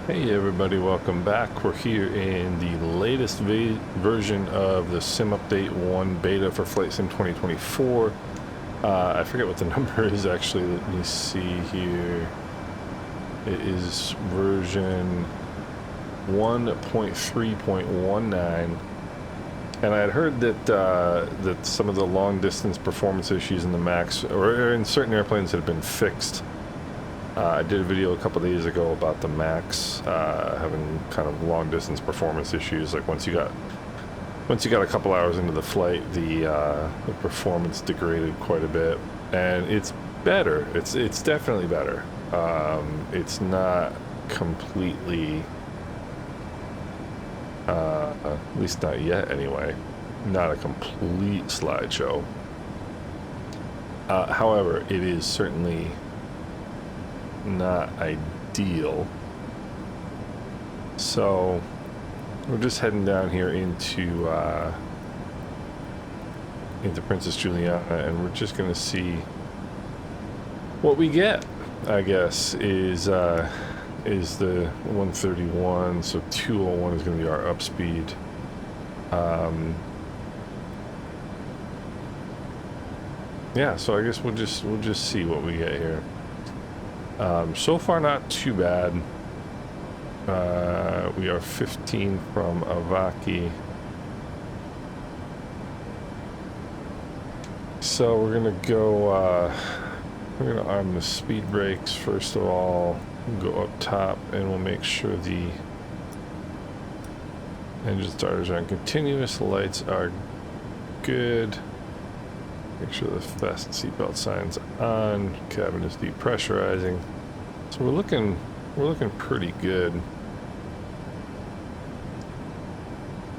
Hey everybody, welcome back. We're here in the latest version of the Sim Update 1 beta for Flight Sim 2024. I forget what the number is actually. Let me see here. It is version 1.3.19. And I had heard that that some of the long distance performance issues in the Max or in certain airplanes had been fixed. I did a video a couple days ago about the Max having kind of long distance performance issues. Like once you got a couple hours into the flight, the performance degraded quite a bit, and it's better. It's definitely better. It's not completely, at least not yet anyway, not a complete slideshow. However, it is certainly not ideal. So we're just heading down here into Princess Juliana, and we're just gonna see what we get. I guess is the 131, so 201 is gonna be our up speed. Yeah, so I guess we'll just see what we get here. So far, not too bad. We are 15 from Avaki. So we're gonna go, we're gonna arm the speed brakes first of all, go up top, and we'll make sure the engine starters are on continuous, the lights are good. Make sure the fasten seatbelt sign's on, cabin is depressurizing. So we're looking pretty good.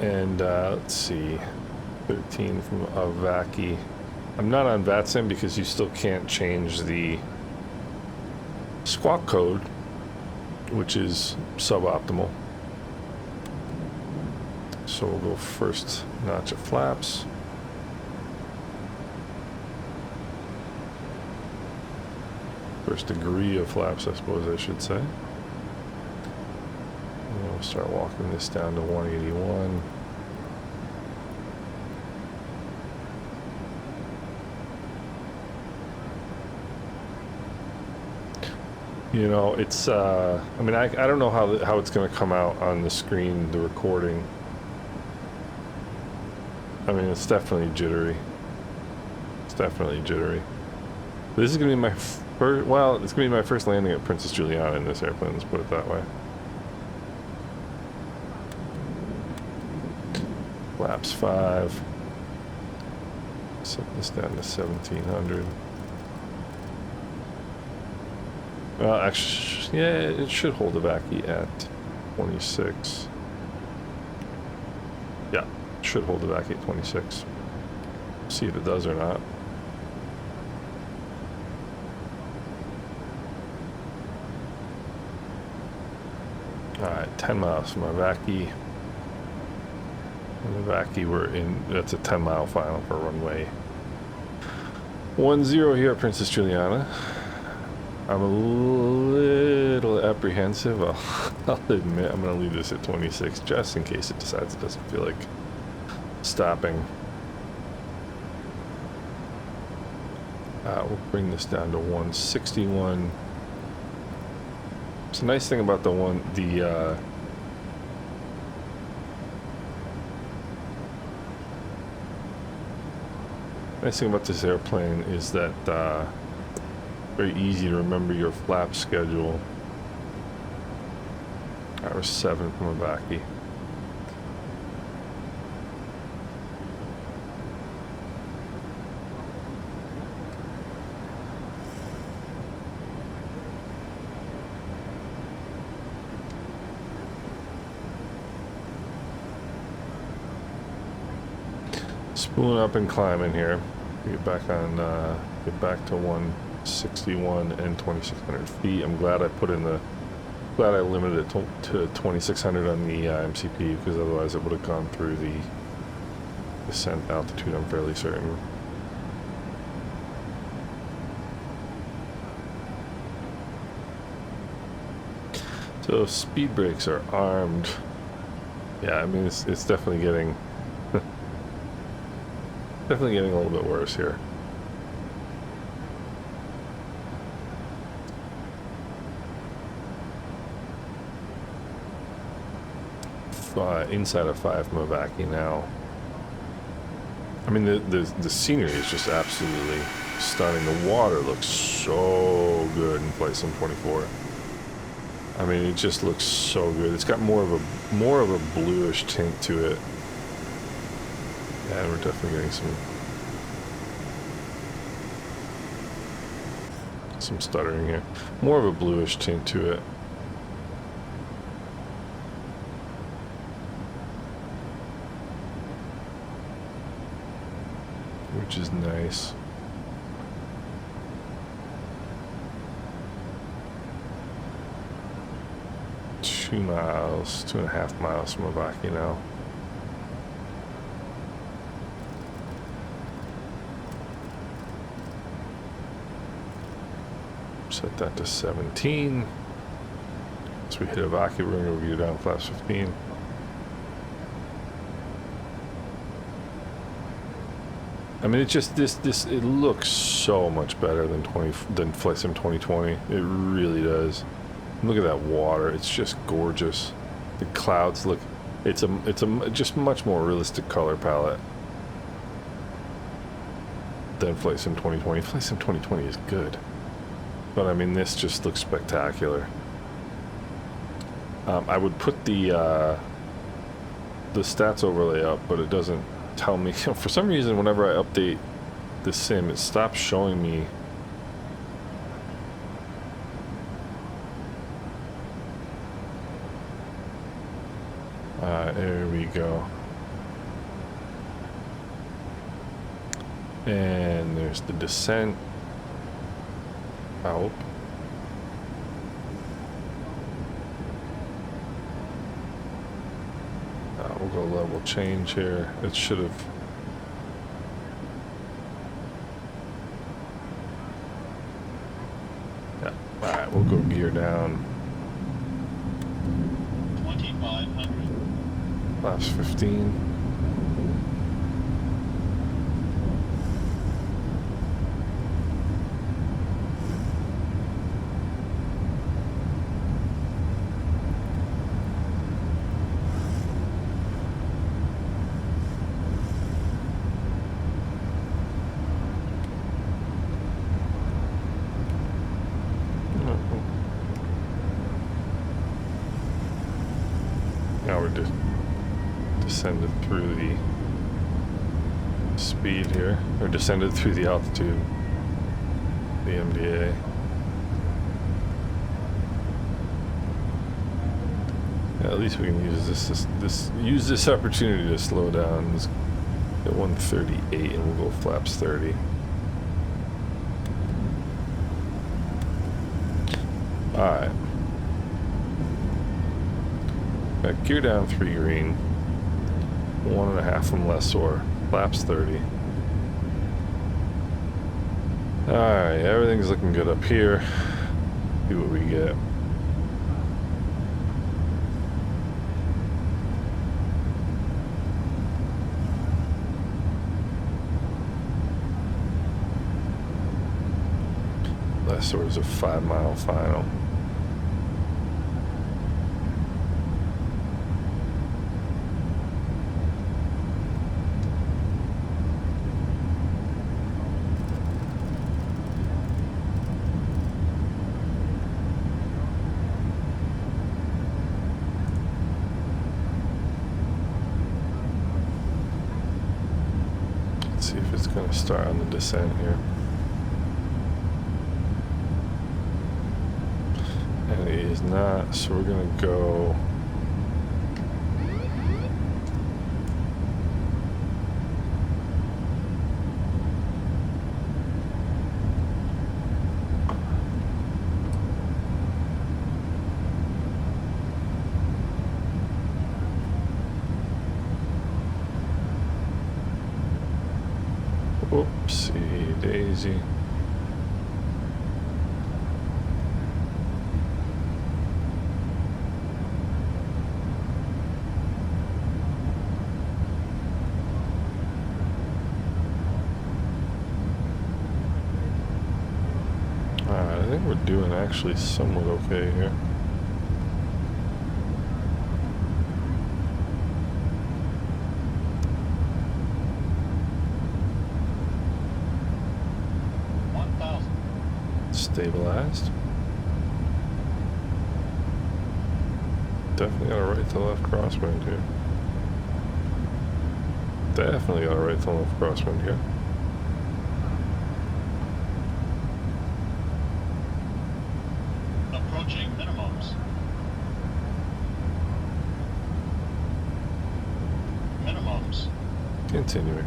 And let's see, 13 from Avaki. I'm not on VATSIM because you still can't change the squawk code, which is suboptimal. So we'll go first notch of flaps. First degree of flaps, I suppose I should say. And we'll start walking this down to 181. You know, it's, I mean, I don't know how it's going to come out on the screen, the recording. I mean, it's definitely jittery. It's definitely jittery. This is going to be my first, well, it's going to be my first landing at Princess Juliana in this airplane, let's put it that way. Flaps 5. Set this down to 1700. Well, actually, yeah, it should hold the Vaki at 26. Yeah, it should hold the Vaki at 26. See if it does or not. Alright, 10 miles from Avaki. And Avaki, that's a 10-mile final for runway 10 here at Princess Juliana. I'm a little apprehensive. I'll admit I'm going to leave this at 26 just in case it decides it doesn't feel like stopping. We'll bring this down to 161. It's a nice thing about nice thing about this airplane is that very easy to remember your flap schedule. Hour 7 from Avaki. Spooling up and climbing here. Get back to 161 and 2,600 feet. I'm glad I limited it to 2,600 on the MCP, because otherwise it would have gone through the descent altitude, I'm fairly certain. So speed brakes are armed. Yeah, I mean it's definitely getting definitely getting a little bit worse here. Inside of 5 Mavaki now. I mean the scenery is just absolutely stunning. The water looks so good in Flight Sim 24. I mean, it just looks so good. It's got more of a bluish tint to it. Yeah, we're definitely getting some stuttering here. More of a bluish tint to it. Which is nice. Two miles, 2.5 miles from Mavaki now. Set that to 17. Once we hit Avaki, we're going to review down flaps 15. I mean, it just it looks so much better than Flight Sim 2020. It really does. Look at that water. It's just gorgeous. The clouds look. It's a just much more realistic color palette than Flight Sim 2020. Flight Sim 2020 is good, but I mean, this just looks spectacular. I would put the stats overlay up, but it doesn't tell me. For some reason, whenever I update the sim, it stops showing me there we go. And there's the descent out. We'll go level change here. It should have. Yeah. Alright, we'll go gear down. 2500. Flaps 15. Now we're just descended through the speed here, or descended through the altitude, the MDA. Yeah, at least we can use this opportunity to slow down. Let's get 138 and we'll go flaps 30. Alright. Gear down 3 green, 1.5 from lessor, flaps 30. Alright, everything's looking good up here. See what we get. Lessor's a 5-mile final. See if it's going to start on the descent here. And it is not, so we're going to go. Oopsie daisy. doing actually somewhat okay here. Stabilized. Definitely got a right to left crosswind here. Definitely got a right to left crosswind here. Approaching minimums. Minimums. Continuing.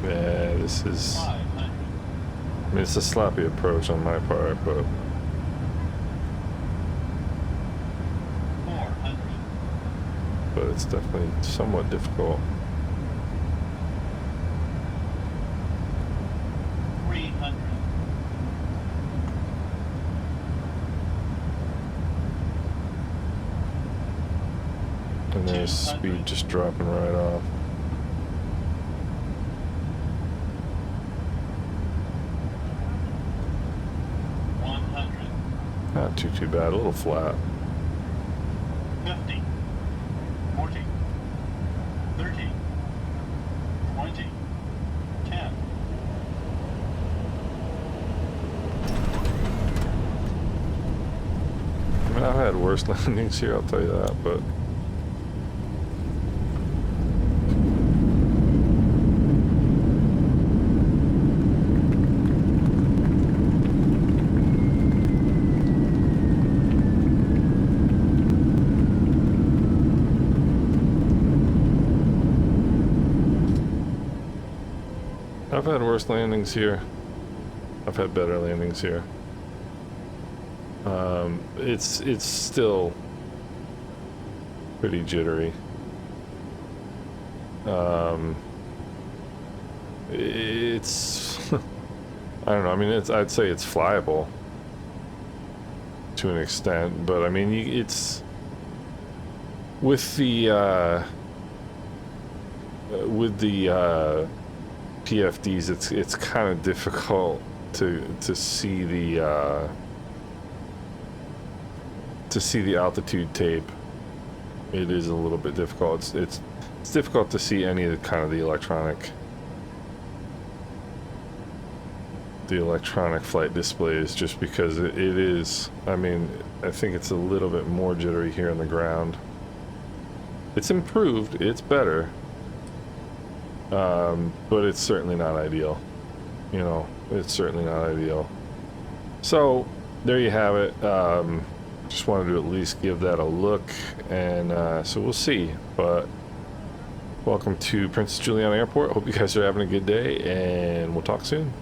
Yeah, this is... I mean, it's a sloppy approach on my part, but... 400. But it's definitely somewhat difficult. 300. And there's speed just dropping right off. Not too bad, a little flat. 50, 40, 30, 20, 10. I mean, I've had worse landings here, I'll tell you that, but... I've had worse landings here. I've had better landings here. It's still pretty jittery. It's I don't know. I mean, I'd say it's flyable to an extent, but I mean, it's with the PFDs, it's kind of difficult to see the altitude tape. It is a little bit difficult. It's difficult to see any of the kind of the electronic flight displays, just because it is. I mean, I think it's a little bit more jittery here on the ground. It's improved. It's better. But it's certainly not ideal. You know, it's certainly not ideal. So there you have it. Just wanted to at least give that a look, and so we'll see. But welcome to Princess Juliana Airport. Hope you guys are having a good day, and we'll talk soon.